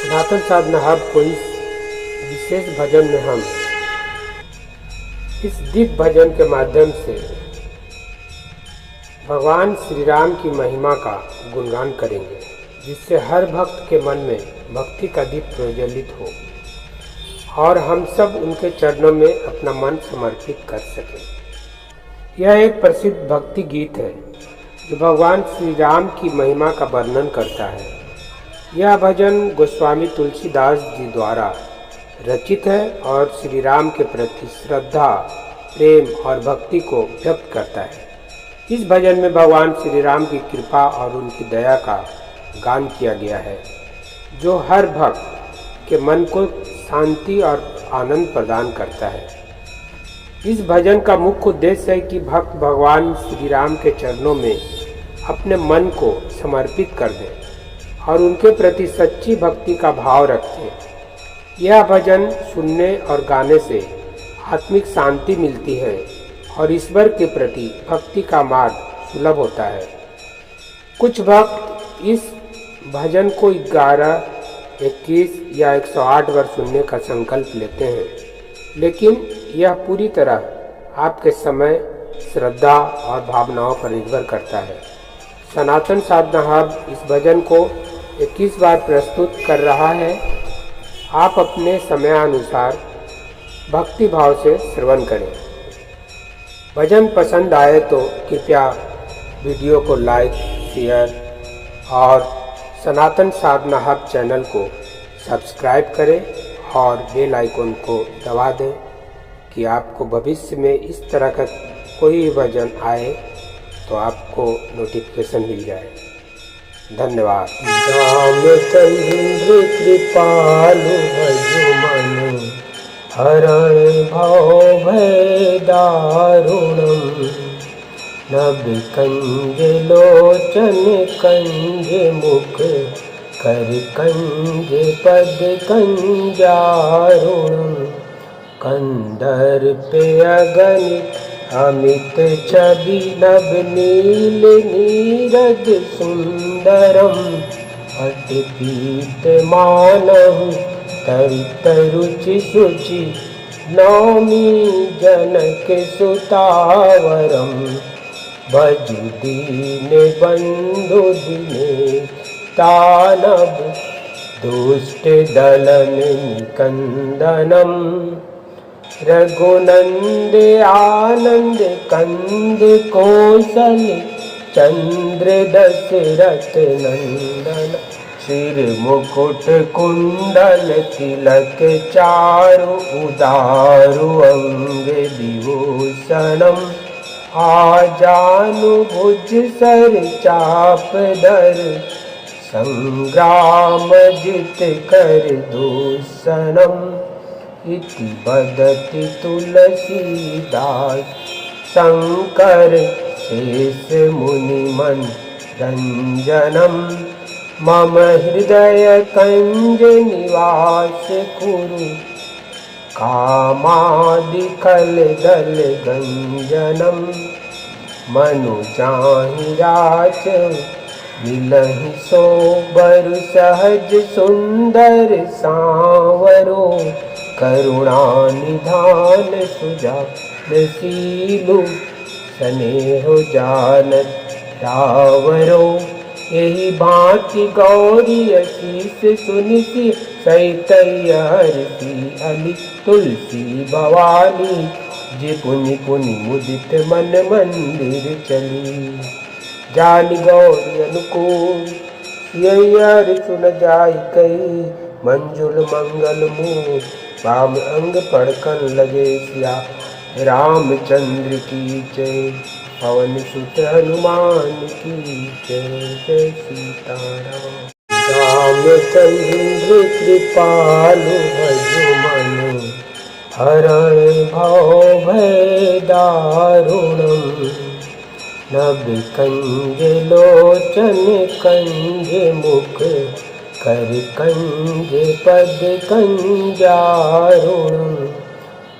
सनातन साधना hub को इस विशेष भजन में हम इस दिव्य भजन के माध्यम से भगवान श्री राम की महिमा का गुणगान करेंगे, जिससे हर भक्त के मन में भक्ति का दीप प्रज्वलित हो और हम सब उनके चरणों में अपना मन समर्पित कर सकें। यह एक प्रसिद्ध भक्ति गीत है जो भगवान श्री राम की महिमा का वर्णन करता है। यह भजन गोस्वामी तुलसीदास जी द्वारा रचित है और श्री राम के प्रति श्रद्धा, प्रेम और भक्ति को व्यक्त करता है। इस भजन में भगवान श्री राम की कृपा और उनकी दया का गान किया गया है, जो हर भक्त के मन को शांति और आनंद प्रदान करता है। इस भजन का मुख्य उद्देश्य है कि भक्त भगवान श्री राम के चरणों में अपने मन को समर्पित कर दें और उनके प्रति सच्ची भक्ति का भाव रखें। यह भजन सुनने और गाने से आत्मिक शांति मिलती है और ईश्वर के प्रति भक्ति का मार्ग सुलभ होता है। कुछ भक्त इस भजन को 11, 21 या 108 बार सुनने का संकल्प लेते हैं, लेकिन यह पूरी तरह आपके समय, श्रद्धा और भावनाओं पर निर्भर करता है। सनातन साधना हब इस भजन को 21 बार प्रस्तुत कर रहा है। आप अपने समयानुसार भक्ति भाव से श्रवण करें। भजन पसंद आए तो कृपया वीडियो को लाइक, शेयर और सनातन साधना हब चैनल को सब्सक्राइब करें और बेल आइकन को दबा दें कि आपको भविष्य में इस तरह का कोई भजन आए तो आपको नोटिफिकेशन मिल जाए। धन्यवाद। रामचंद्र कृपालु भजु मनु हरण भव भय दारुणम्। नभ कंज लोचन कंज मुख कर कंज पद कंजारुणम्। कंदर्प अगणित अमित छवि नभ नील नीरज सुंदरम। अति पीत मानव तरित रुचि शुचि नौमी जनक सुतावरम। भजु दीन बंधु दिने तानव दुष्ट दलन निकंदनम। रघुनंद आनंद कंद कौशल चंद्र दशरथ नंदन। सिर मुकुट कुंडल तिलक चारु उदारु अंग विभूषणम। आजानु भुज सर चाप धर संग्राम जित कर दूषणम। इति बदति तुलसीदास शंकर शेष मुनि मन रंजनम। मम हृदय कंज निवास कुरु कामादि खल दल गंजनम। मनु जाहि राच मिलहि सोबर सहज सुंदर सांवरो। करुणा निधान सुजानशीलु स्नेह जानत रावरो। यही भांति गौरी असीस सुनिति सहित हरति अली तुलसी भवानी। जे पुनि पुनि मुदित मन मंदिर चली। जानि गौरी अनुकूल यही हर सुन जाय कही। मंजुल मंगल मूल वाम अंग पड़कन लगे सिया। रामचंद्र की जय, पवन सुत हनुमान की जय। जय सीताराम। रामचंद्र कृपालु भजु मनु हरण भव भय दारुणम्। नभ कंज लोचन कंज मुख कर कंज पद कंजारुणम्।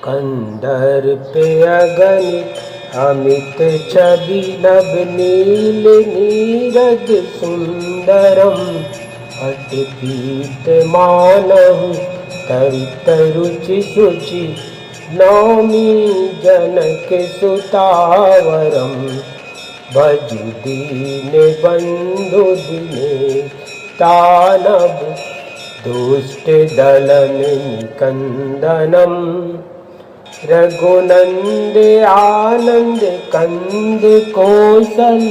कंदर्प अगणित अमित छवि नभ नील नीरज सुंदरम। अटपीत मानहु तरुचि शुचि नौमी जनक सुतावरम भजु दीन बंधु दिनेश तानब दुष्ट दलन निकंदनम रघुनंद आनंद कंद कौशल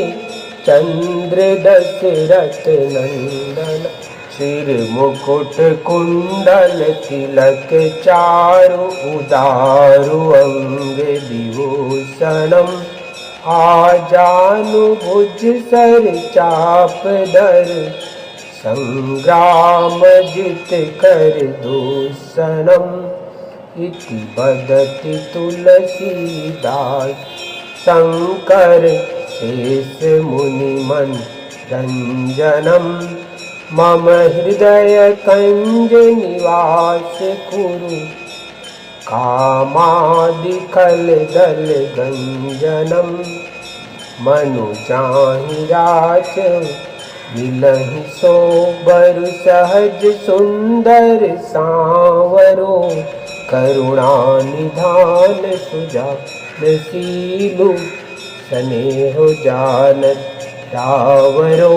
चंद्र दशरथ नंदन सिर मुकुट कुंडल तिलक चारु उदारु अंग विभूषणम आजानु भुज सर चाप धर संग्राम जित कर दूषणम इति बदति तुलसीदास शंकर शेष मुनि मन रंजनम मम हृदय कंज निवास कुरु कामादिकल दल गंजनम मनुजाहि राच मिलहि सोबर सहज सुंदर सांवरो करुणा निधान सुजानशीलु स्नेह जानत रावरो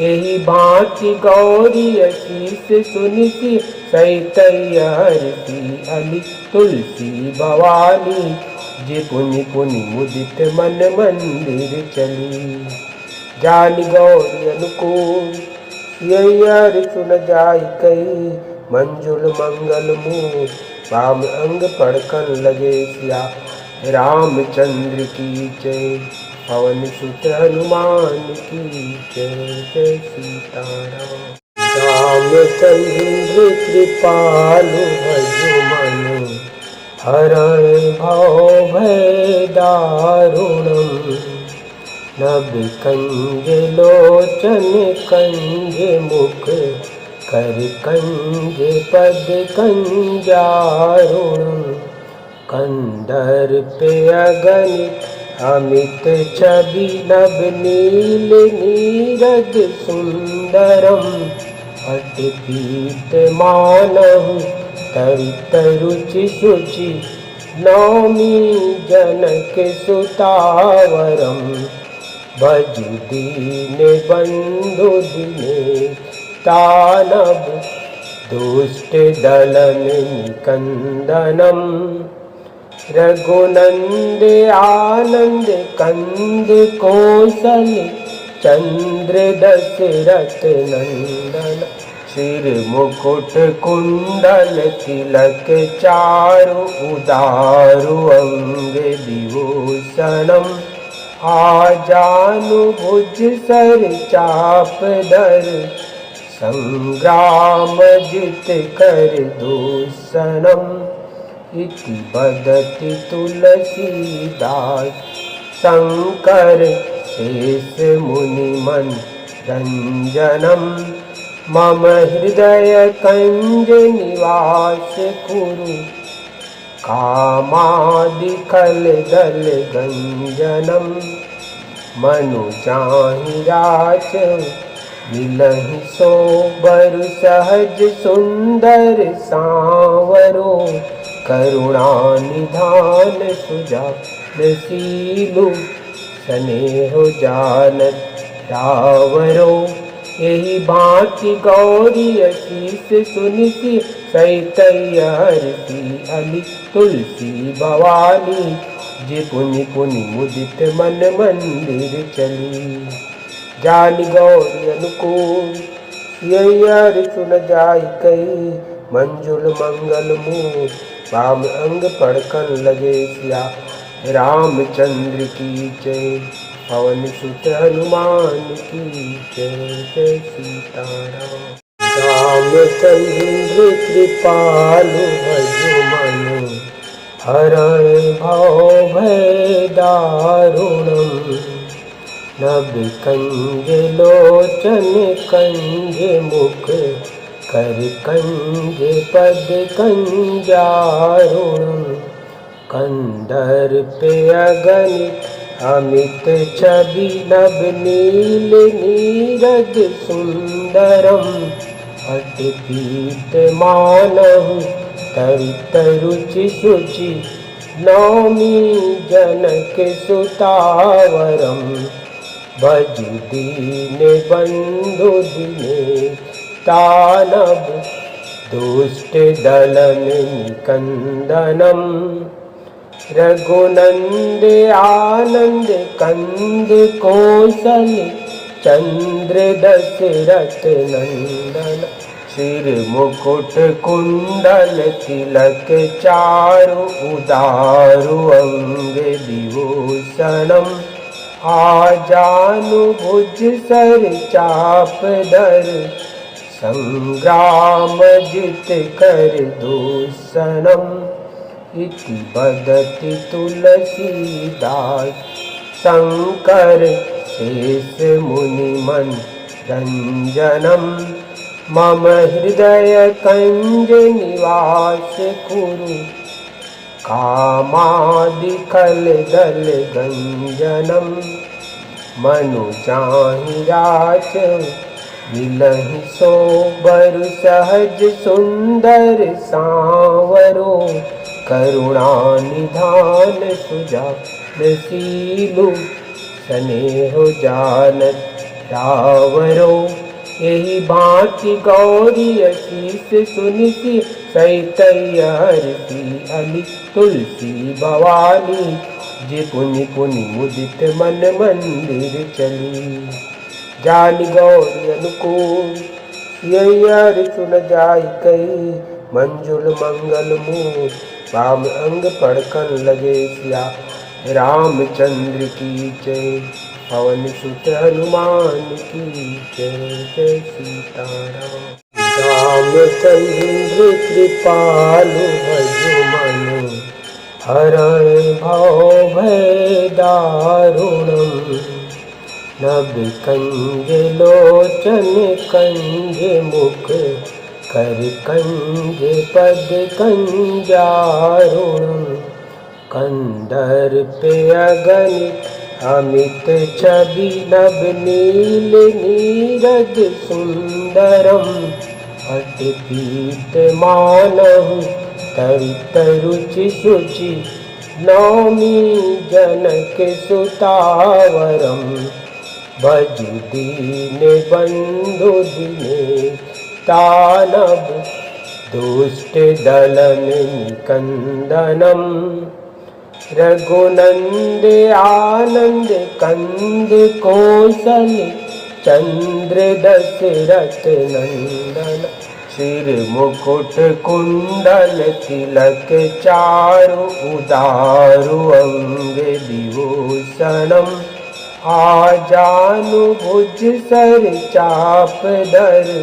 यही भांति गौरी अशीष सुनिति सहित हरति अली तुलसी भवानी जे पुनि पुनि मुदित मन मंदिर चली जानी गौरी अनुकूल यही हर सुन जाय कई मंजुल मंगल मुँह वाम अंग पढ़कर लगे सिया रामचंद्र की जय पवन सुत हनुमान की जय जय सीताराम रामचंद्र कृपालु भजु मनु हरण भव भय दारुणम नभ कंज लोचन कंज मुख कर कंज पद कंजारुणम कंदर्प अगणित अमित छवि नभ नील नीरज सुंदरम अटपीत मानहु तरुचि शुचि नौमी जनक सुतावरम भजु दीन बंधु दिनेश तानब दुष्ट दलन निकंदनम रघुनंद आनंद कंद कौशल चंद्र दशरथ नंदन सिर मुकुट कुंडल तिलक चारु उदारु अंग विभूषणम आजानु भुज सर चाप धर संग्राम जित कर दूषणम इति बदति तुलसीदास शंकर शेष मुनि मन रंजनम मम हृदय कंज निवास कुरु कामादिकल दल गंजनम मनुजाहि राच मिलहि सोबर सहज सुंदर सांवरो करुणा निधान सुजानशीलु स्नेह जानत रावरो यही भांति गौरी अशीष सुनिति सहित हरति अली तुलसी भवानी जे पुनि पुनि मुदित मन मंदिर चली जानी गौरी अनुकूल यही हर सुन जाय कई मंजुल मंगल मुँह वाम अंग पढ़कर लगे सिया रामचंद्र की जय पवन सुत हनुमान की जय जय सीताराम रामचंद्र कृपालु भजु मनु हरण भव भय दारुणम नभ कंज लोचन कंज मुख कर कंज पद कंजारुणम कंदर्प अगणित अमित छवि नभ नील नीरज सुंदरम अटपीत मानहु तरित रुचि शुचि नौमी जनक सुतावरम भजु दीन बंधु दिने तानव दुष्ट दलन निकंदनम रघुनंद आनंद कंद कौशल चंद्र दशरथ नंदन सिर मुकुट कुंडल तिलक चारु उदारु अंग विभूषणम आजानु भुज सर चाप धर संग्राम जित कर दूषणम इति बदति तुलसीदास शंकर शेष मुनि मन रंजनम मम हृदय कंज निवास कुरु कामादि खल दल गंजनम मनु जाहि राच मिलहि सोबर सहज सुंदर सांवरो करुणा निधान सुजान सीलु स्नेह जानत रावरो यही भांति गौरी अशीष सुनिति सहित हरति अली तुलसी भवानी जे पुनि पुनि मुदित मन मंदिर चली जान गौरी अनुकूल यही हर सुन जाय कही मंजुल मंगल मूल राम अंग पढ़कन लगे सिया रामचंद्र की जय पवन सुत हनुमान की जय जय सीताराम रामचंद्र कृपालु भजु मनु हरण भव भय दारुणम नभ कंज लोचन कंज मुख कर कंज पद कंजारुणम कंदर्प अगणित अमित छवि नभ नील नीरज सुंदरम अटपीत मानहु तरित रुचि शुचि नौमी जनक सुतावरम भजु दीन बंधु दिने तानव दुष्ट दलन निकंदनम रघुनंद आनंद कंद कौशल चंद्र दशरथ नंदन सिर मुकुट कुंडल तिलक चारु उदारु अंग विभूषणम आजानु भुज सर चाप धर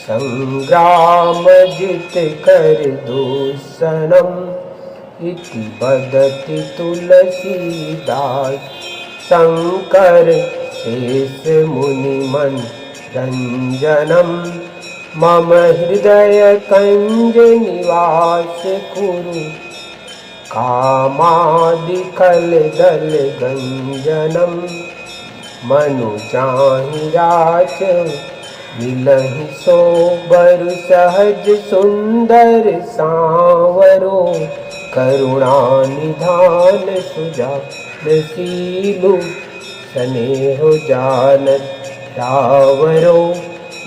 संग्राम जित कर दूषणम इति बदति तुलसीदास शंकर शेष मुनि मन रंजनम मम हृदय कंज निवास कुरु कामादि खल दल गंजनम मनु जाहि राच मिलहि सोबर सहज सुंदर सांवरो करुणा निधान सुजान सीलु स्नेह जानत रावरो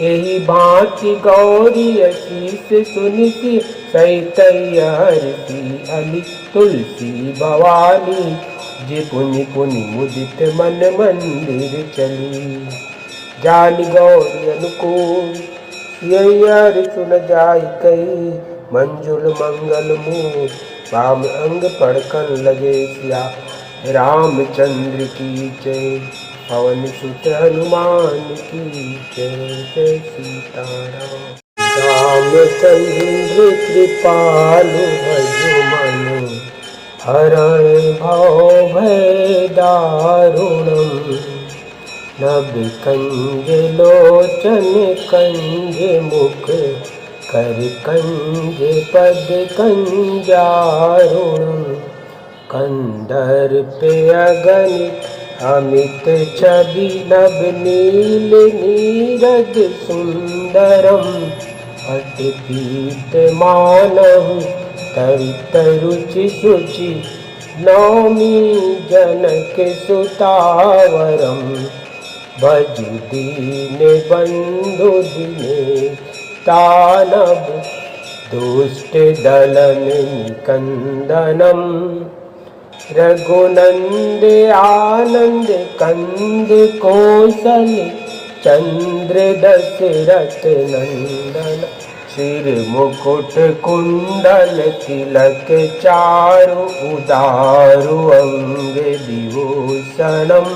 यही भांति गौरी अशीष सुनिति सहित हरति अली तुलसी भवानी जे पुनि पुनि मुदित मन मंदिर चली जान गौरी अनुकूल यही हर सुन जाय कही मंजुल मंगल मूल राम अंग पढ़कन लगे सिया रामचंद्र की जय पवन सुत हनुमान की जय जय सीताराम रामचंद्र कृपालु भजु मनु हरण भव भय दारुणम नभ कंज लोचन कंज मुख कर कंज पद कंजारुणम कंदर्प अगणित अमित छवि नभ नील नीरज सुंदरम अटपीत मानहु तरित रुचि शुचि नौमी जनक सुतावरम भजु दीन बंधु दिने तानव दुष्ट दलन निकंदनम रघुनंद आनंद कंद कौशल चंद्र दशरथ नंदन सिर मुकुट कुंडल तिलक चारु उदारु अंग विभूषणम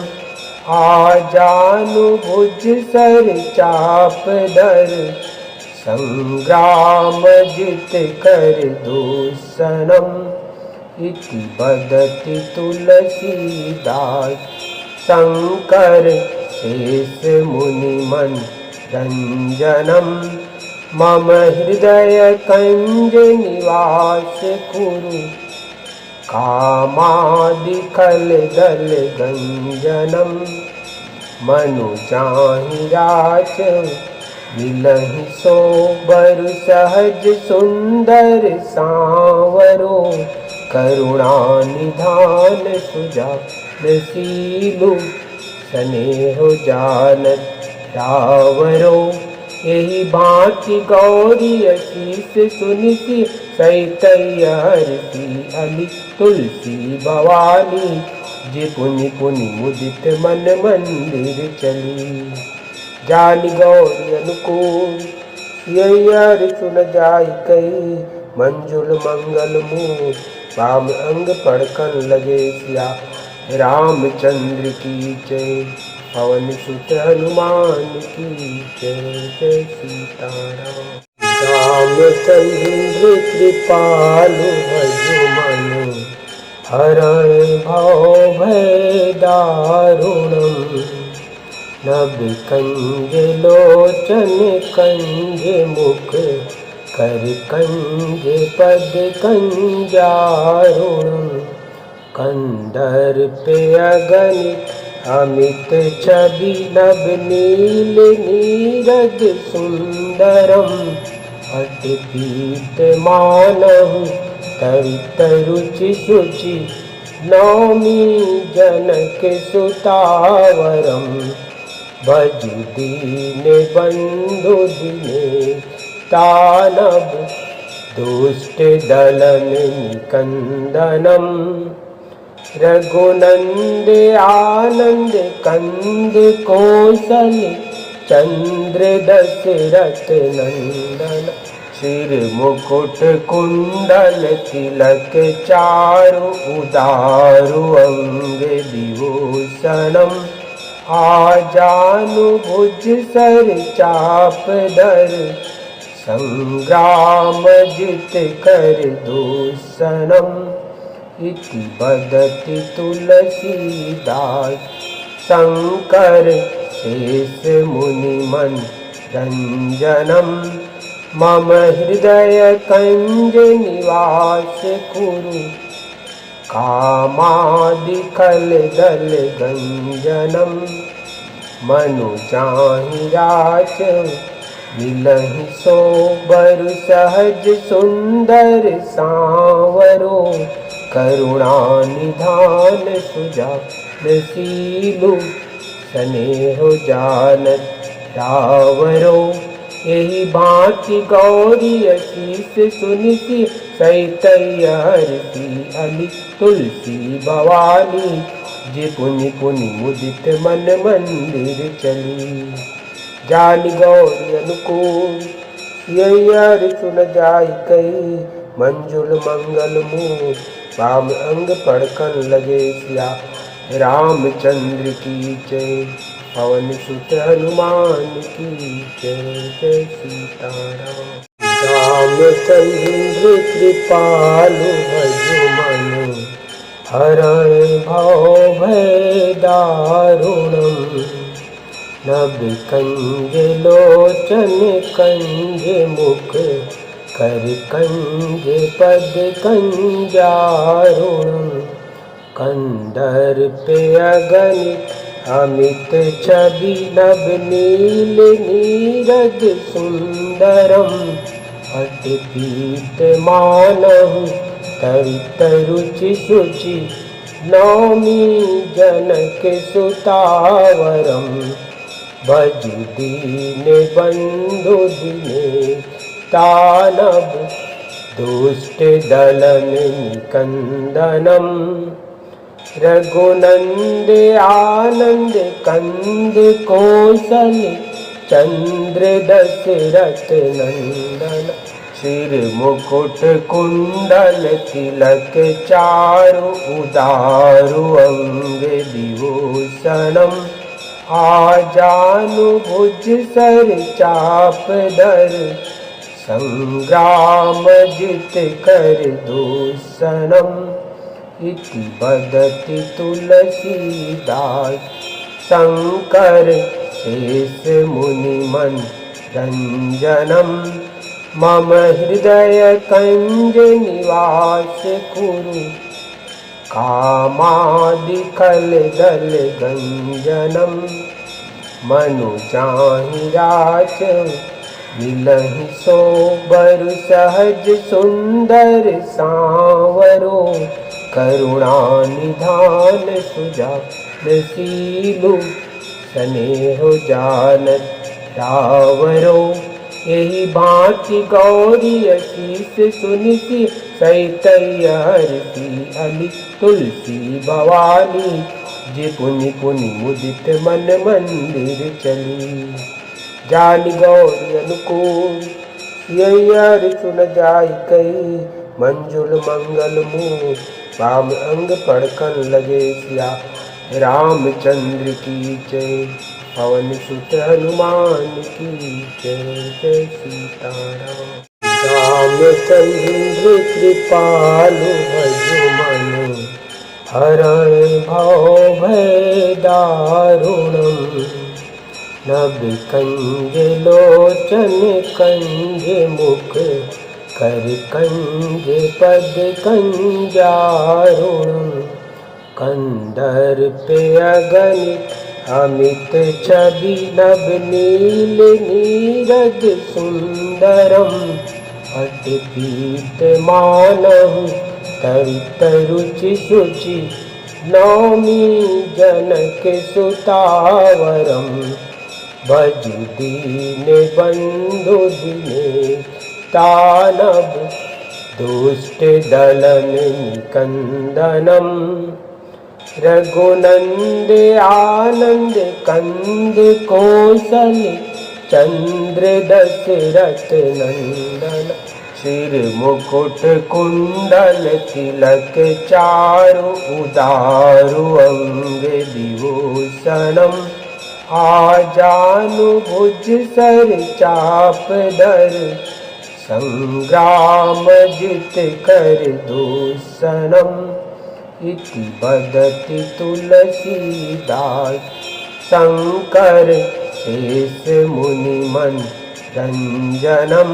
आजानु भुज सर चाप धर संग्राम जित कर दूषणम इति बदति तुलसीदास शंकर शेष मुनि मन रंजनम मम हृदय कंज निवास कुरु कामादिकल दल गंजनम मनु जाहि राच मिलहि सोबर सहज सुंदर सांवरो करुणा निधान सुजानशीलु स्नेह जानत रावरो यही भांति गौरी अशीष सुनिति सहित हरसी अली तुलसी भवानी जे पुनि पुनि मुदित मन मंदिर चली जान गौरी अनुकूल यही हर सुन जाय कही मंजुल मंगल मूल वाम अंग पड़कन लगे सिया रामचंद्र की जय पवन सुत हनुमान की जय जय सीताराम रामचंद्र कृपालु भजु मनु हरण भव भय दारुणम नभ कंज लोचन कंज मुख कर कंज पद कंजारुणम कंदर्प अगणित अमित छवि नभ नील नीरज सुंदरम अटपीत मानहु तरित रुचि शुचि नौमी जनक सुतावरम भजु दीन बंधु दिने तानव दुष्ट दलन निकंदनम रघुनंद आनंद कंद कौशल चंद्र दशरथ नंदन सिर मुकुट कुंडल तिलक चारु उदारु अंग विभूषणम आजानु भुज सर चाप धर संग्राम जित कर दूषणम इति बदति तुलसीदास शंकर शेष मुनि मन रंजनम मम हृदय कंज निवास कुरु कामादिकल दल गंजनम मनु जाहि राच मिलहि सोबर सहज सुंदर सांवरो करुणा निधान सुजानशीलु स्नेह जानत रावरो यही भांति गौरी अशीष सुनिति सहित हरसी अली तुलसी भवानी जे पुनि पुनि मुदित मन मंदिर चली जान गौरी अनुकूल यही हर सुन जाय कही मंजुल मंगल मूल वाम अंग पड़कन लगे सिया रामचंद्र की जय पवन सुत हनुमान की जय जय सीताराम रामचंद्र कृपालु भजु मनु हरण भव भय दारुणम नभ कंज लोचन कंज मुख कर कंज पद कंजारुणम कंदर्प अगणित अमित छवि नभ नील नीरज सुंदरम अटपीत मानहु तरित रुचि शुचि नौमी जनक सुतावरम भजु दीन बंधु दिने तानव दुष्ट दलन निकंदनम रघुनंद आनंद कंद कौशल चंद्र दशरथ नंदन सिर मुकुट कुंडल तिलक चारु उदारु अंग विभूषणम आजानु भुज सर चाप धर संग्राम जित कर दूषणम इति बदति तुलसीदास शंकर शेष मुनि मन रंजनम मम हृदय कंज निवास कुरु कामादि कल दल गंजनम मनु जाहि राच मिलहि सोबर सहज सुंदर सांवरो करुणा निधान सुजानशीलु स्नेह जानत रावरो यही भांति गौरी अशीष सुनिति सहित हरति अली तुलसी भवानी जे पुनि पुनि मुदित मन मंदिर चली जानि गौरी अनुकूल यही हर सुन जाय कही मंजुल मंगल मूल वाम अंग पड़कन लगे सिया रामचंद्र की जय पवन सुत हनुमान की जय जय सीताराम रामचंद्र कृपालु भजु मनु हरण भव भय दारुणम नभ कंज लोचन कंज मुख कर कंज पद कंजारुणम कंदर्प अगणित अमित छवि नभ नील नीरज सुंदरम अटपीत मानहु तरित रुचि शुचि नौमी जनक सुतावरम भजु दीन बंधु दिने तानव दुष्ट दलन निकंदनम रघुनंद आनंद कंद कौशल चंद्र दशरथ नंदन सिर मुकुट कुंडल तिलक चारु उदारु अंग विभूषणम आजानु भुज सर चाप धर संग्राम जित कर दूषणम इति बदति तुलसीदास शंकर शेष मुनि मन रंजनम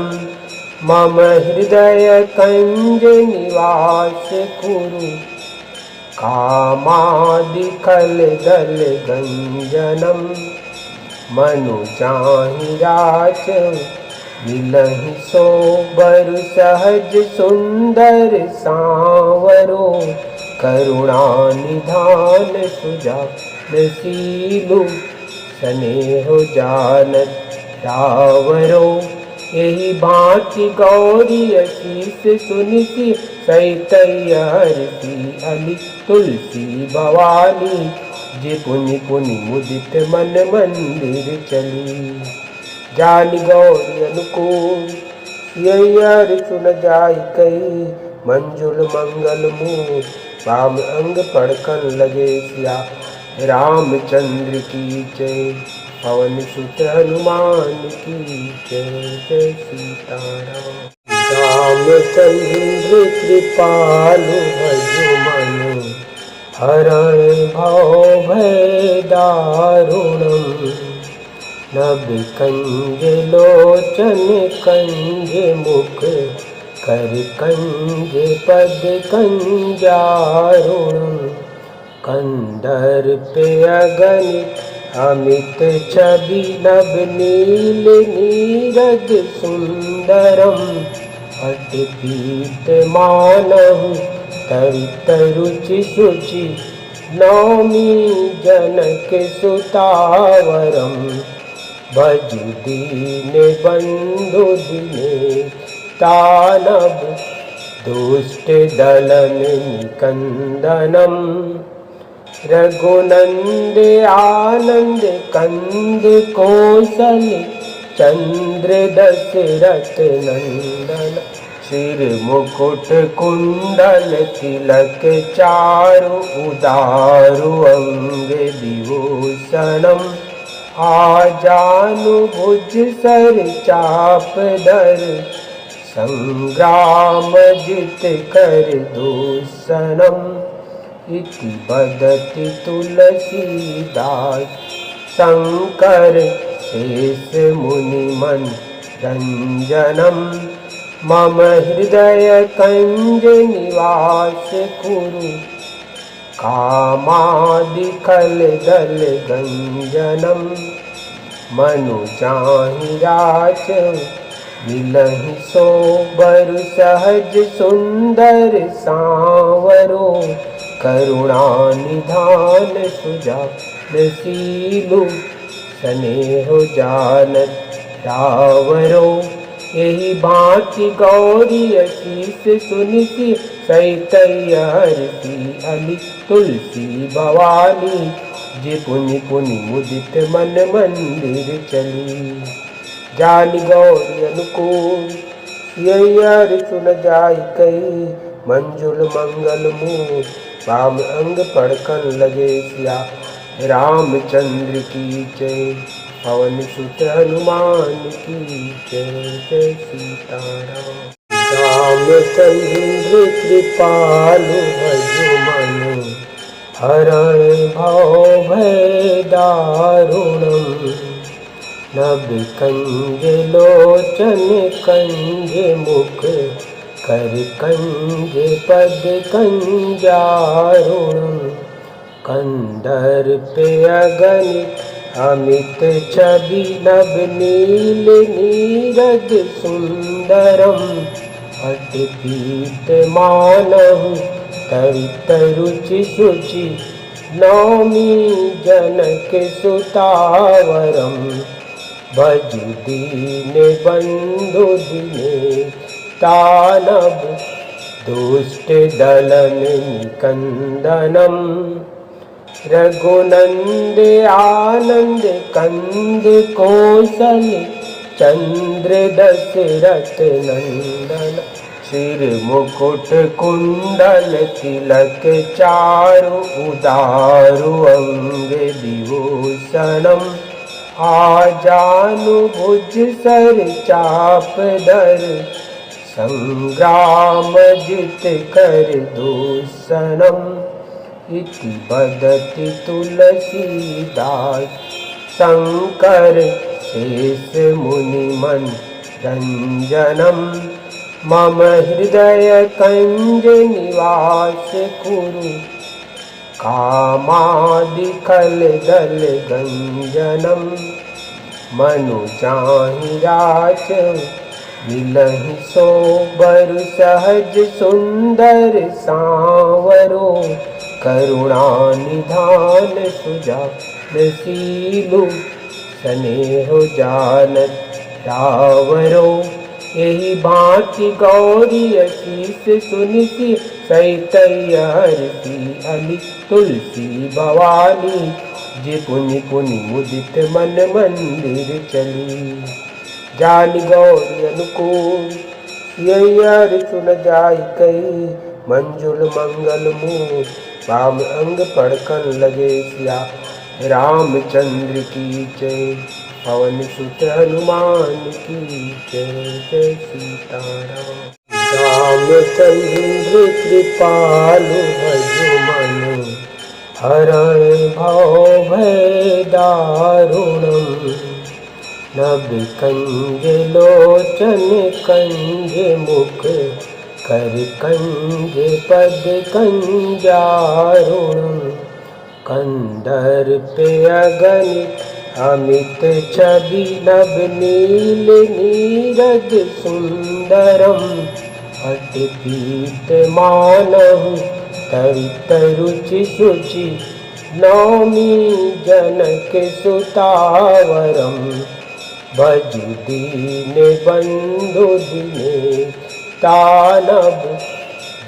मम हृदय कंज निवास कुरु कामादि कल दल गंजनम मनु जाहि राच मिलहि सोबर सहज सुंदर सांवरो करुणा निधान सुजानशीलु स्नेह जानत रावरो यही भांति गौरी अशीष सुनिति सहित हरति अली तुलसी भवानी जे पुनि पुनि मुदित मन मंदिर चली जानि गौरी अनुकूल यही हर सुन जाय कही मंजुल मंगल मूल वाम अंग पड़कन लगे सिया रामचंद्र की जय पवन सुत हनुमान की जय जय सीताराम रामचंद्र कृपालु भजु मनु हरण भव भय दारुणम नभ कंज लोचन कंज मुख कर कंज पद कंजारुणम कंदर्प अगणित अमित छवि नभ नील नीरज सुंदरम पटपीत मानहु तरित रुचि शुचि नौमी जनक सुतावरम भजु दीन बंधु दिने तानव दुष्ट दलन निकंदनम रघुनंद आनंद कंद कौशल चंद्र दशरथ नंदन सिर मुकुट कुंडल तिलक चारु उदारु अंग विभूषणम आजानु भुज सर चाप धर संग्राम जित कर दूषणम इति बदति तुलसीदास शंकर शेष मुनि मन रंजनम मम हृदय कंज निवास कुरु कामादि खल दल गंजनम मनु जाहि राच मिलहि सोबर सहज सुंदर सांवरो करुणा निधान सुजानशीलु स्नेह जानत रावरो यही भांति गौरी अशीष सुनिति सहित हरति अली तुलसी भवानी जे पुनि पुनि मुदित मन मंदिर चली जानि गौरी अनुकूल यही हर सुन जाय कही मंजुल मंगल मुँह वाम अंग पड़कन लगे सिया रामचंद्र की जय पवन सुत हनुमान की जय जय सीताराम रामचंद्र कृपालु भजु मनु हरण भव भय दारुणम नभ कंज लोचन कंज मुख कर कंज पद कंजारुणम कंदर्प अगणित अमित छवि नभ नील नीरज सुंदरम पटपीत मानहु तरित रुचि शुचि नौमी जनक सुतावरम भजु दीन बंधु दिने तानव दुष्ट दलन निकंदनम रघुनंद आनंद कंद कौशल चंद्र दशरथ नंदन सिर मुकुट कुंडल तिलक चारु उदारु अंग विभूषणम आजानु भुज सर चाप धर संग्राम जित कर दूषणम इति बदति तुलसीदास शंकर शेष मुनि मन रंजनम मम हृदय कंज निवास कुरु कामादि खल दल गंजनम मनु जाहि राच मिलहि सोबर सहज सुंदर सांवरो करुणा निधान सुजानशीलु स्नेह जानत रावरो यही भांति गौरी अशीष सुनिति सहित हरति अली तुलसी भवानी जे पुनि पुनि मुदित मन मंदिर चली जानि गौरी अनुकूल यही हर सुन जाय कही मंजुल मंगल मुँह वाम अंग पड़कन लगे सिया रामचंद्र की जय पवन सुत हनुमान की जय जय सीताराम रामचंद्र कृपालु भजु मनु हरण भव भय दारुणम नभ कंज लोचन कंज मुख कर कंज पद कंजारुणम कंदर्प अगणित अमित छवि नभ नील नीरज सुंदरम अटपीत मानहु तरित रुचि शुचि नौमी जनक सुतावरम भजु दीन बंधु दिने तानव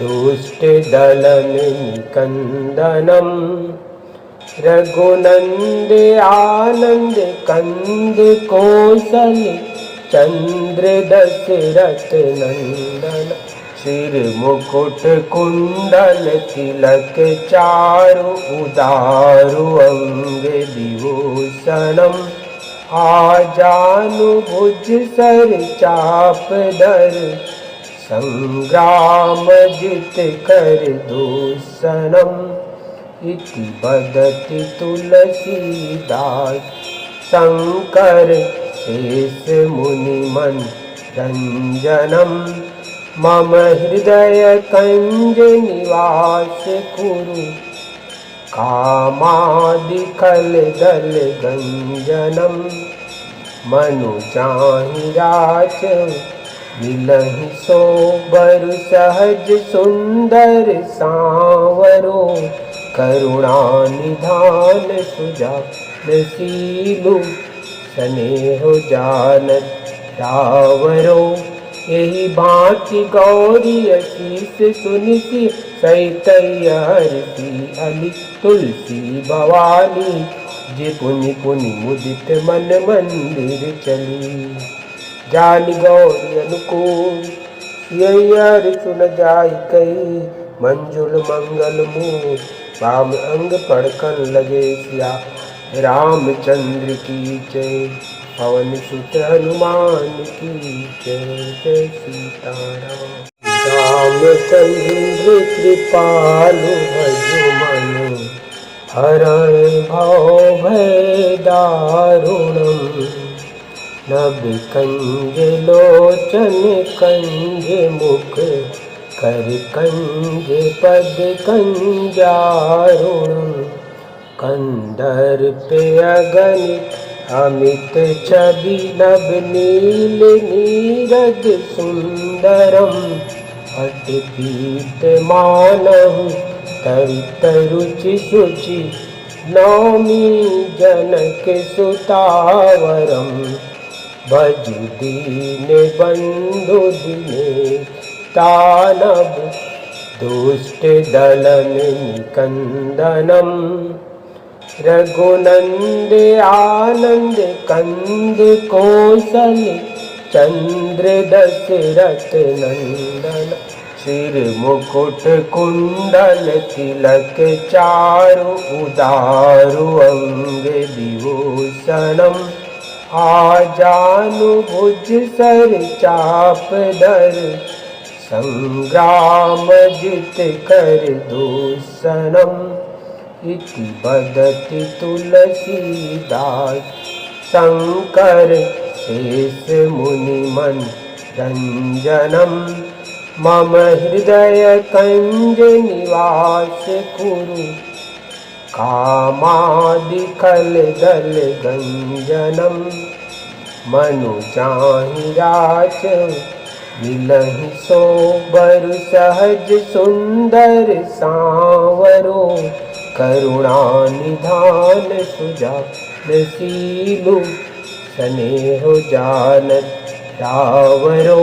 दुष्ट दलन निकंदनम रघुनंद आनंद कंद कौशल चंद्र दशरथ नंदन सिर मुकुट कुंडल तिलक चारु उदारु अंग विभूषणम आजानु भुज सर चाप धर संग्राम जित कर दूषणम इति बदति तुलसीदास शंकर शेष मुनि मन रंजनम मम हृदय कंज निवास कुरु कामादि खल दल गंजनम मनु जाहि राच मिलहि सोबर सहज सुंदर सांवरो करुणा निधान सुजान सीलु स्नेह जानत रावरो यही भांति गौरी अशीष सुनिति सहित हरति अली तुलसी भवानी जे पुनि पुनि मुदित मन मंदिर चली जान गौरी अनुकूल यही हर सुन जाय कही मंजुल मंगल मुँह वाम अंग पढ़कर लगे सिया रामचंद्र की जय पवन सुत हनुमान की जय जय सीताराम रामचंद्र कृपालु भजु मनु हरण भव भय दारुणम नभ कंज लोचन कंज मुख कर कंज पद कंजारुणम कंदर्प अगणित अमित छवि नभ नील नीरज सुंदरम अटपीत मानहु तरित रुचि शुचि नौमी जनक सुतावरम भजु दीन बंधु दिने तानव दुष्ट दलन निकंदनम रघुनंद आनंद कंद कौशल चंद्र दशरथ नंदन सिर मुकुट कुंडल तिलक चारु उदारु अंग विभूषणम आजानु भुज सर चाप धर संग्राम जित कर दूषणम इति बदति तुलसीदास शंकर शेष मुनि मन रंजनम मम हृदय कंज निवास कुरु कामादि खल दल गंजनम मनु जाहि राच मिलहि सोबर सहज सुंदर सांवरो करुणा निधान सुजान सीलु स्नेह जानत रावरो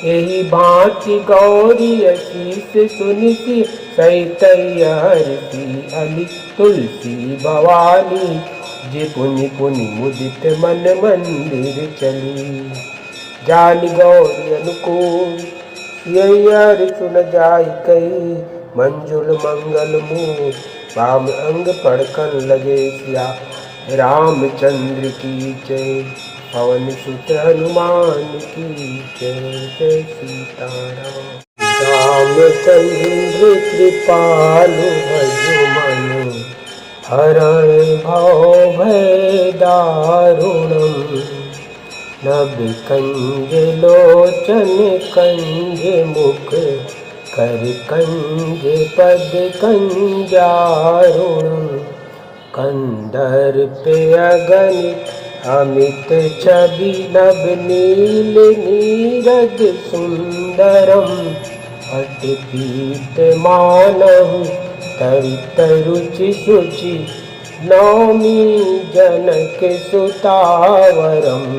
यही भांति गौरी अशीष सुनिति सहित हरति अली तुलसी भवानी जे पुनि पुनि मुदित मन मंदिर चली जान गौरी अनुकूल यही हर सुन जाय कही मंजुल मंगल मुँह वाम अंग पढ़कर लगे सिया रामचंद्र की जय पवन सुत हनुमान की जय जय सीताराम रामचंद्र कृपालु भजु मनु हरण भव भय दारुणम नभ कंज लोचन कंज मुख कर कंज पद कंजारुणम कंदर्प अगणित अमित छवि नभ नील नीरद सुंदरम अटपीत मानहु तरित रुचि शुचि नौमी जनक सुतावरम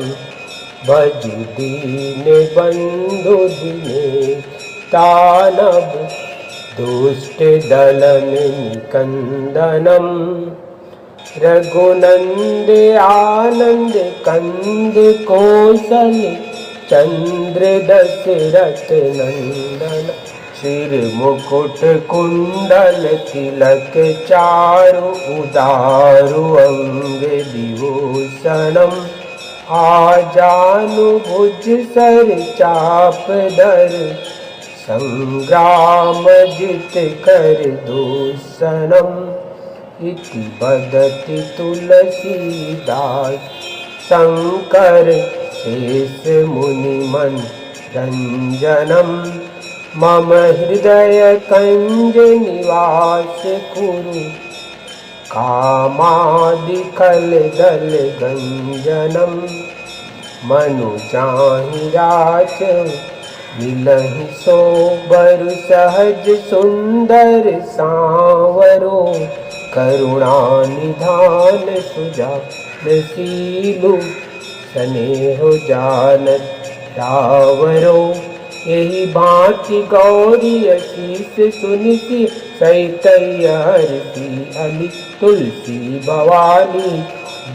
भजु दीन बंधु दिने तानव दुष्ट दलन निकंदनम रघुनंद आनंद कंद कौशल चंद्र दशरथ नंदन सिर मुकुट कुंडल तिलक चारु उदारु अंग विभूषणम आजानु भुज सर चाप दर संग्राम जित कर दूषणम इति बदति तुलसीदास शंकर शेष मुनि मन रंजनम मम हृदय कंज निवास कुरु कामादिकल दल गंजनम मनु जाहि राच मिलहि सोबर सहज सुंदर सांवरो करुणा निधान सुजान सीलु स्नेह जानत रावरो यही भांति गौरी अशीष सुनिति सहित हरती अली तुलसी भवानी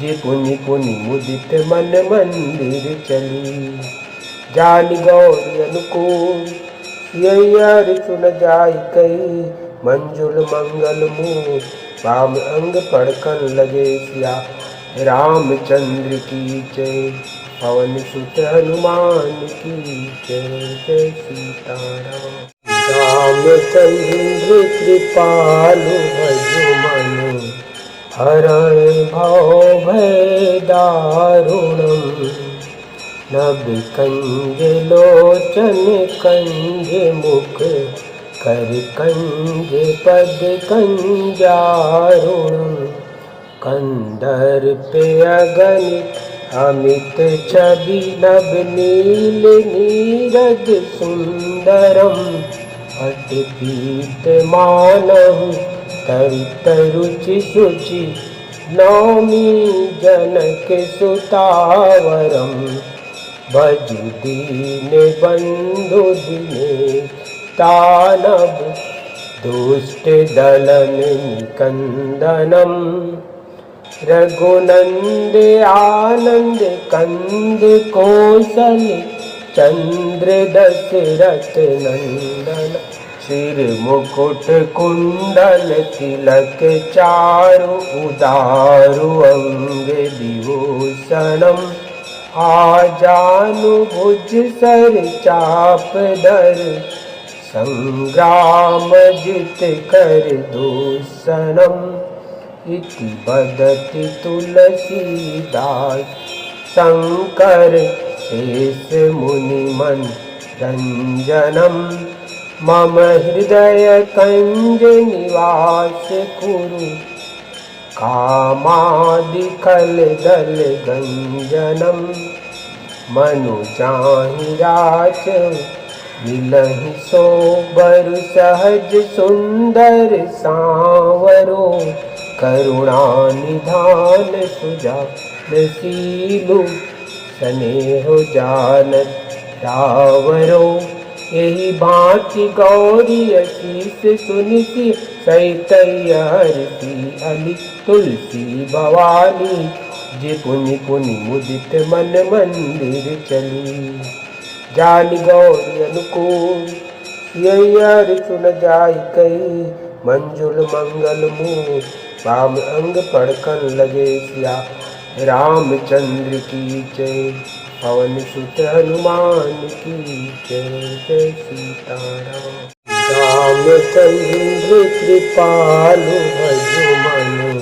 जे पुनि पुनि मुदित मन मंदिर चली जान गौरी अनुकूल यही हर सुन जाय कही मंजुल मंगल मूल वाम अंग पड़कन लगे सिया रामचंद्र की जय पवन सुत हनुमान की जय जय सीताराम रामचंद्र कृपालु भजु मनु हरण भव भय दारुणम नभ कंज लोचन कंज मुख कर कंज पद कंजारुणम कंदर्प अगणित अमित छवि नभ नील नीरद सुंदरम अटपीत मानहु तरित रुचि शुचि नौमी जनक सुतावरम भजु दीन बंधु दिने तानव दुष्ट दलन निकंदनम रघुनंद आनंद कंद कौशल चंद्र दशरथ नंदन सिर मुकुट कुंडल तिलक चारु उदारु अंग विभूषणम आजानु भुज सर चाप दर संग्राम जित कर दूषणम इति बदति तुलसीदास शंकर शेष मुनि मन रंजनम मम हृदय कंज निवास कुरु कामादिकल दल गंजनम मनु जाहि राच मिलहि सोबर सहज सुंदर सांवरो करुणा निधान सुजान सीलु स्नेह जानत रावरो यही भांति गौरी अशीष सुनिति सहित हरती अली तुलसी भवानी जे पुनि पुनि मुदित मन मंदिर चली जान गौरी अनुकूल यही हर सुन जाय कही मंजुल मंगल मूल वाम अंग पड़कन लगे सिया रामचंद्र की जय पवन सुत हनुमान की जय जय सीताराम रामचंद्र कृपालु भजु मनु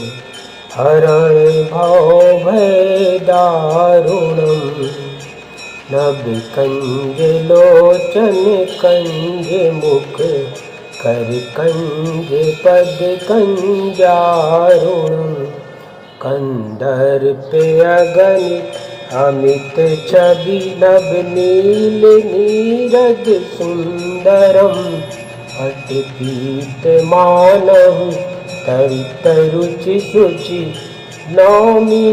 हरण भव भय दारुणम नभ कंज लोचन कंज मुख कर कंज पद कंजारुणम कंदर्प अगणित अमित छवि नभ नील नीरज सुंदरम अटपीत मानहु तरित रुचि शुचि नौमी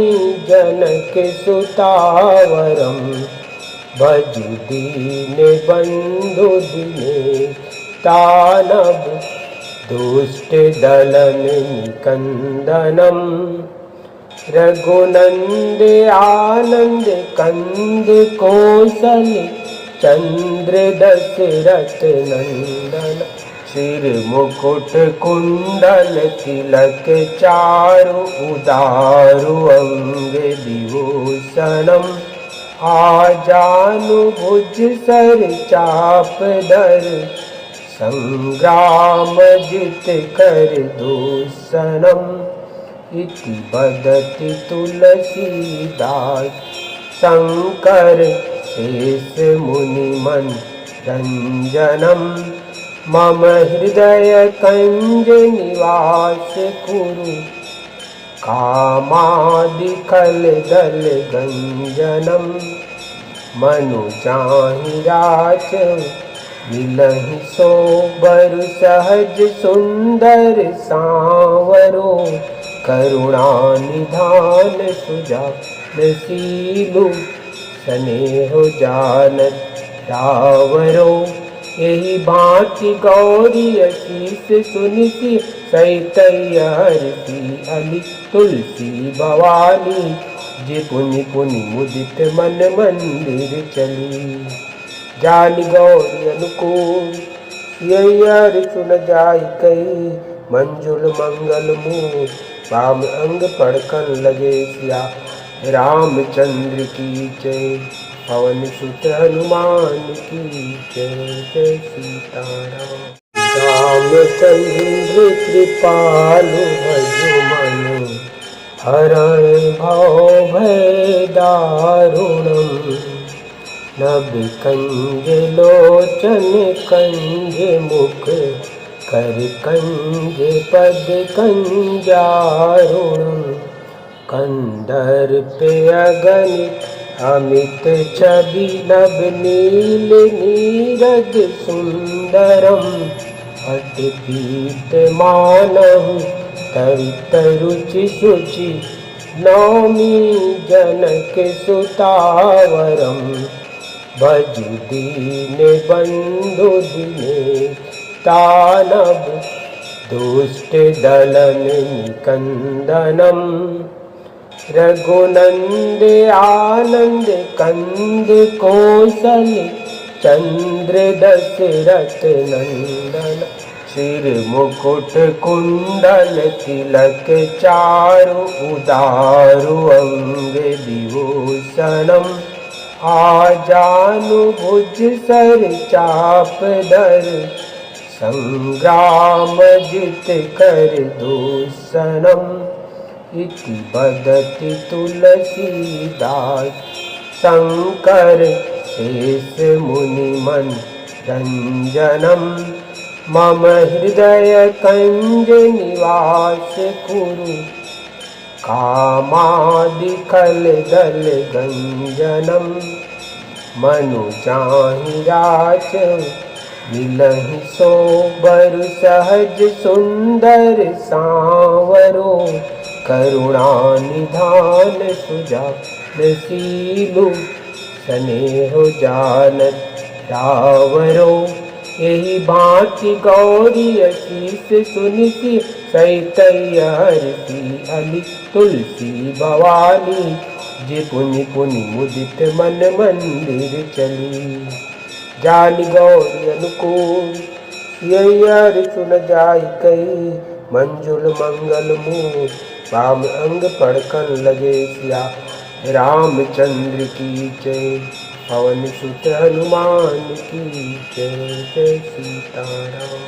जनक सुतावरम भजु दीन बंधु दिने तानव दुष्ट दलन निकंदनम रघुनंद आनंद कंद कौशल चंद्र दशरथ नंदन सिर मुकुट कुंडल तिलक चारु उदारु अंग विभूषणम आजानु भुज सर चाप धर संग्राम जित कर दूषणम इति बदति तुलसीदास शंकर शेष मुनि मन रंजनम मम हृदय कंज निवास कुरु कामादिकल दल गंजनम मनु जाहि राच मिलहि सोबर सहज सुंदर सांवरो करुणा निधान सुजानशीलु स्नेह जानत रावरो यही भांति गौरी अशीष सुनिति सहित हरसी अली तुलसी भवानी जे पुनि पुनि मुदित मन मंदिर चली जान गौरी अनुकूल यही हर सुन जाय कही मंजुल मंगल मुँह वाम अंग पड़कन लगे सिया रामचंद्र की जय पवन सुत हनुमान की जय जय सीताराम रामचंद्र कृपालु भजु मनु हरण भव भय दारुणम नभ कंज लोचन कंज मुख कर कंज पद कंजारुणम कंदर्प अगणित अमित छवि नभ नील नीरज सुंदरम अटपीत मानहु तरित रुचि शुचि नौमी जनक सुतावरम भजु दीन बंधु दिने तानव दुष्ट दलन निकंदनम रघुनंद आनंद कंद कौशल चंद्र दशरथ नंदन सिर मुकुट कुंडल तिलक चारु उदारु अंग विभूषणम आजानु भुज सर चाप धर संग्राम जित कर दूषणम इति बदति तुलसीदास शंकर शेष मुनि मन रंजनम मम हृदय कंज निवास कुरु कामादिकल दल गंजनम मनु जाहि राच मिलहि सोबर सहज सुंदर सांवरो करुणा निधान सुजानशीलु स्नेह जानत रावरो यही भांति गौरी अशीष सुनिति सहित हरसी अली तुलसी भवानी जे पुनि पुनि मुदित मन मंदिर चली जान गौरी अनुकूल यही हर सुन जाय कही मंजुल मंगल मुँह वाम अंग पड़कन लगे सिया रामचंद्र की जय पवन सुत हनुमान की जय जय सीताराम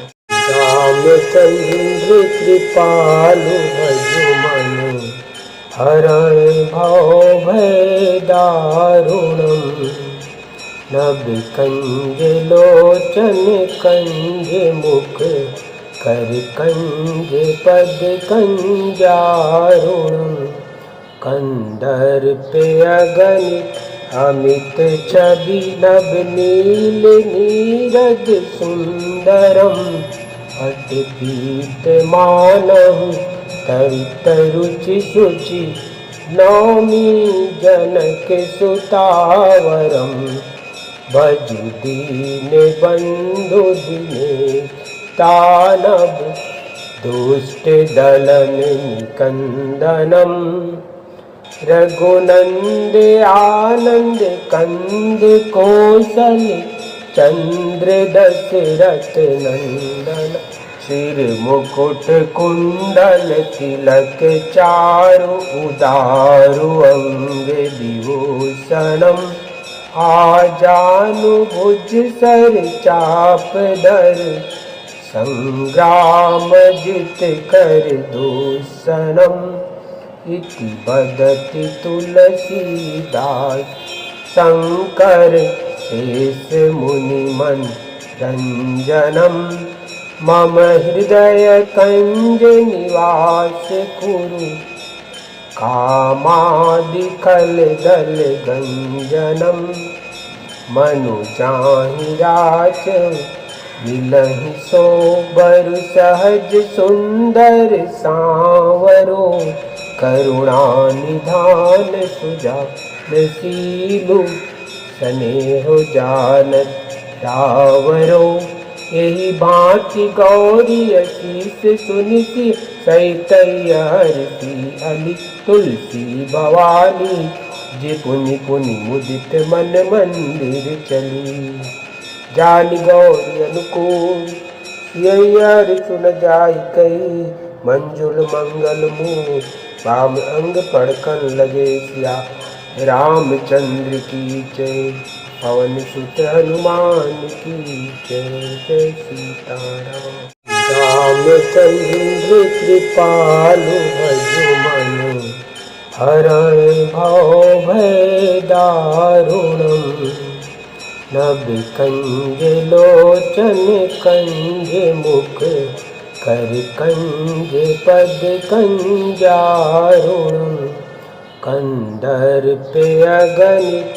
रामचंद्र कृपालु भजु मनु हरण भव भय दारुणम नभ कंज लोचन कंज मुख कर कंज पद कंजारुणम कंदर्प अगणित अमित छवि नभ नील नीरज सुंदरम अटपीत मानहु तरित रुचि शुचि नौमी जनक सुतावरम भजु दीन बंधु दिने तानव दुष्ट दलन निकंदनम रघुनंद आनंद कंद कौशल चंद्र दशरथ नंदन सिर मुकुट कुंडल तिलक चारु उदारु अंग विभूषणम आजानु भुज सर चाप धर संग्राम जित कर दूषणम इति बदति तुलसीदास शंकर शेष मुनि मन रंजनम मम हृदय कंज निवास कुरु कामादिकल दल गंजनम मनु जाहि राच मिलहि सोबर सहज सुंदर सांवरो करुणा निधान सुजानशीलु स्नेह जानत रावरो यही भांति गौरी अशीष सुनिति सहित हरति अली तुलसी भवानी जे पुनि पुनि मुदित मन मंदिर चली जानि गौरी अनुकूल यही हर सुन जाय कही मंजुल मंगल मूल वाम अंग पड़कन लगे सिया रामचंद्र की जय पवन सुत हनुमान की जय जय सीताराम रामचंद्र कृपालु भजु मनु हरण भव भय दारुणम नभ कंज लोचन कंज मुख कर कंज पद कंजारुणम कंदर्प अगणित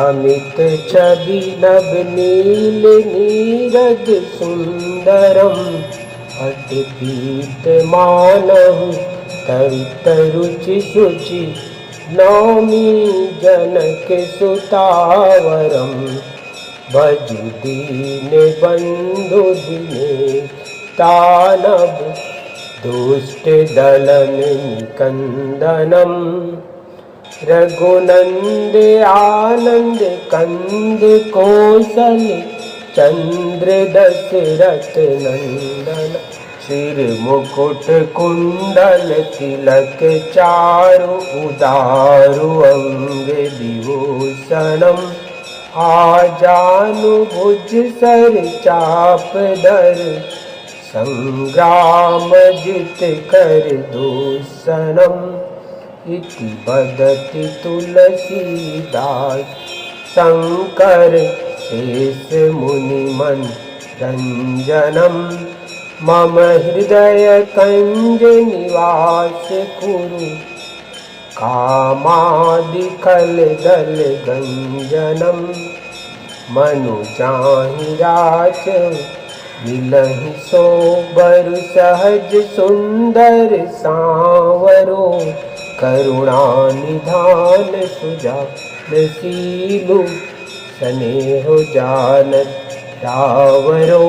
अमित छवि नभ नील नीरज सुंदरम अटपीत मानहु तरित रुचि शुचि नौमी जनक सुतावरम भजु दीन बंधु दिने तानव दुष्ट दलन निकंदनम रघुनंद आनंद कंद कौशल चंद्र दशरथ नंदन सिर मुकुट कुंडल तिलक चारु उदारु अंग विभूषणम आजानु भुज सर चाप धर संग्राम जित कर दूषणम इति बदति तुलसीदास शंकर शेष मुनि मन रंजनम मम हृदय कंज निवास कुरु कामादिकल दल गंजनम मनु जाहि राच मिलहि सोबर सहज सुंदर सांवरो करुणा निधान सुजानशीलु स्नेह जानत रावरो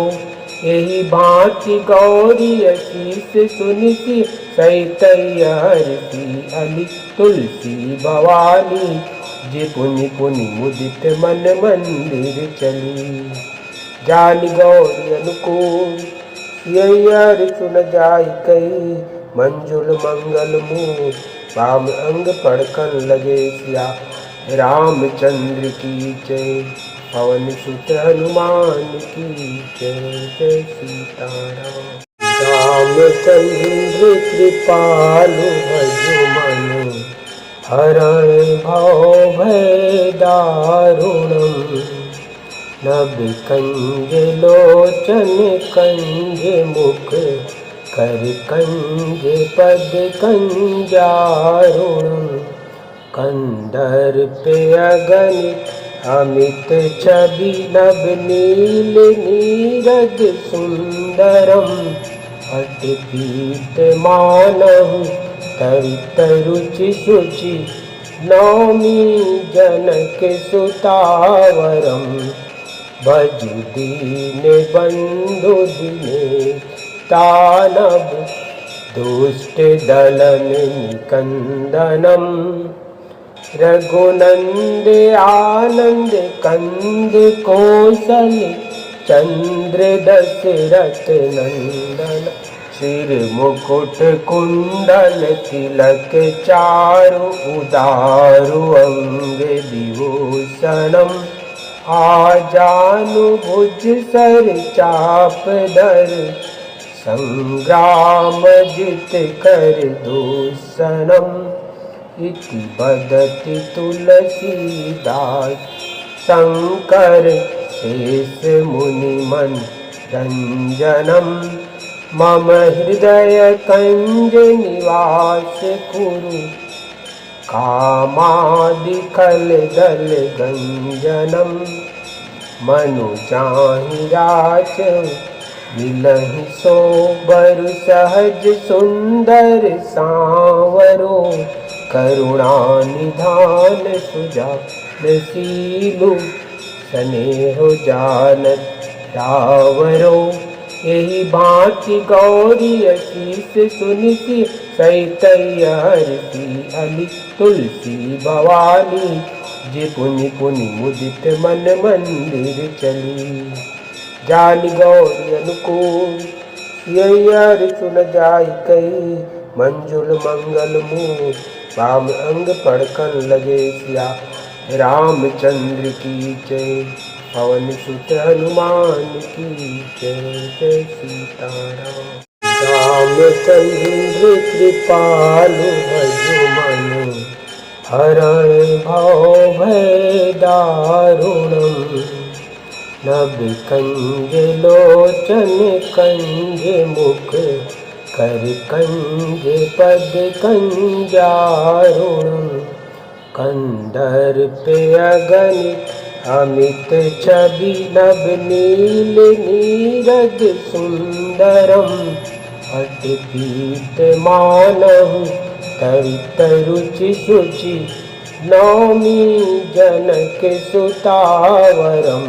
यही भांति गौरी अशीष सुनिति सहित हरति अली तुलसी भवानी जे पुनि पुनि मुदित मन मंदिर चली जानि गौरी अनुकूल यही हर सुन जाय कही मंजुल मंगल मूल वाम अंग पड़कन लगे सिया रामचंद्र की जय पवन सुत हनुमान की जय जय सीताराम रामचंद्र कृपालु भजु मनु हरण भव भय दारुणम नभ कंज लोचन कंज मुख कर कंज पद कंजारुणम कंदर्प अगणित अमित छवि नभ नील नीरज सुंदरम अटपीत मानहु तरित रुचि शुचि नौमी जनक सुतावरम भजु दीन बंधु दिने तानव दुष्ट दलन निकंदनम रघुनंद आनंद कंद कौशल चंद्र दशरथ नंदन सिर मुकुट कुंडल तिलक चारु उदारु अंग विभूषणम आजानु भुज सर चाप धर संग्राम जित कर दूषणम इति बदति तुलसीदास शंकर शेष मुनि मन रंजनम मम हृदय कंज निवास कुरु कामादि खल दल गंजनम मनु जाहि राच मिलहि सोबर सहज सुंदर सांवरो करुणा निधान सुजान सीलु स्नेह जानत रावरो यही भांति गौरी अशीष सुनिति सहित हरति अली तुलसी भवानी जे पुनि पुनि मुदित मन मंदिर चली जान गौरी अनुकूल यही हर सुन जाय कही मंजुल मंगल मुँह वाम अंग पड़कन लगे सिया रामचंद्र की जय पवन सुत हनुमान की जय जय सीताराम रामचंद्र कृपालु भजु मनु हरण भव भय दारुणम नभ कंज लोचन कंज मुख कर कंज पद कंजारुणम कंदर्प अगणित अमित छवि नभ नील नीरज सुंदरम अटपीत मानहु तरित रुचि शुचि नौमी जनक सुतावरम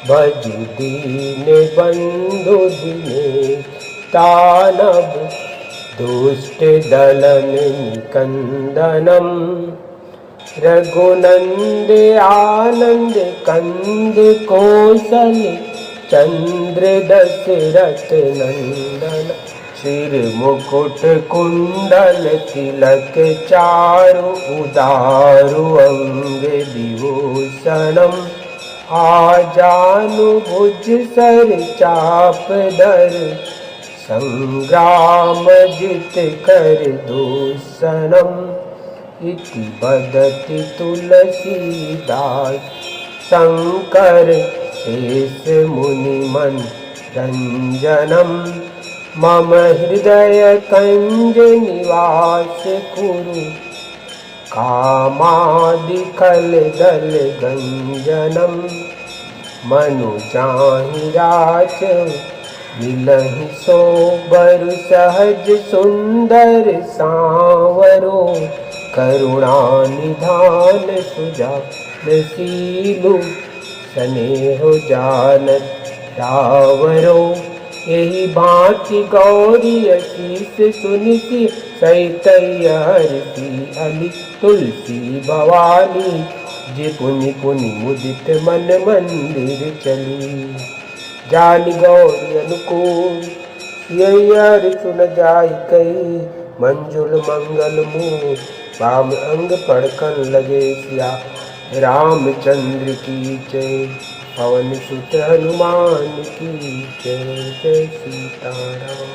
भजु दीन बंधु दिने तानव दुष्ट दलन निकंदनम रघुनंद आनंद कंद कौशल चंद्र दशरथ नंदन सिर मुकुट कुंडल तिलक चारु उदारु अंग विभूषणम आजानु भुज सर चाप धर संग्राम जित कर दूषणम इति बदति तुलसीदास शंकर शेष मुनि मन रंजनम मम हृदय कंज निवास कुरु कामादि खल दल गंजनम मनु जाहि राच मिलहि सोबर सहज सुंदर सांवरो करुणा निधान सुजान सीलु स्नेह जानत रावरो यही भांति गौरी अशीष सुनिति सहित हरति अली तुलसी भवानी जे पुनि पुनि मुदित मन मंदिर चली जान गौरी अनुकूल यही हर सुन जाय कही मंजुल मंगल मुँह वाम अंग पड़कन लगे सिया रामचंद्र की जय पवन सुत हनुमान की जय जय सीताराम।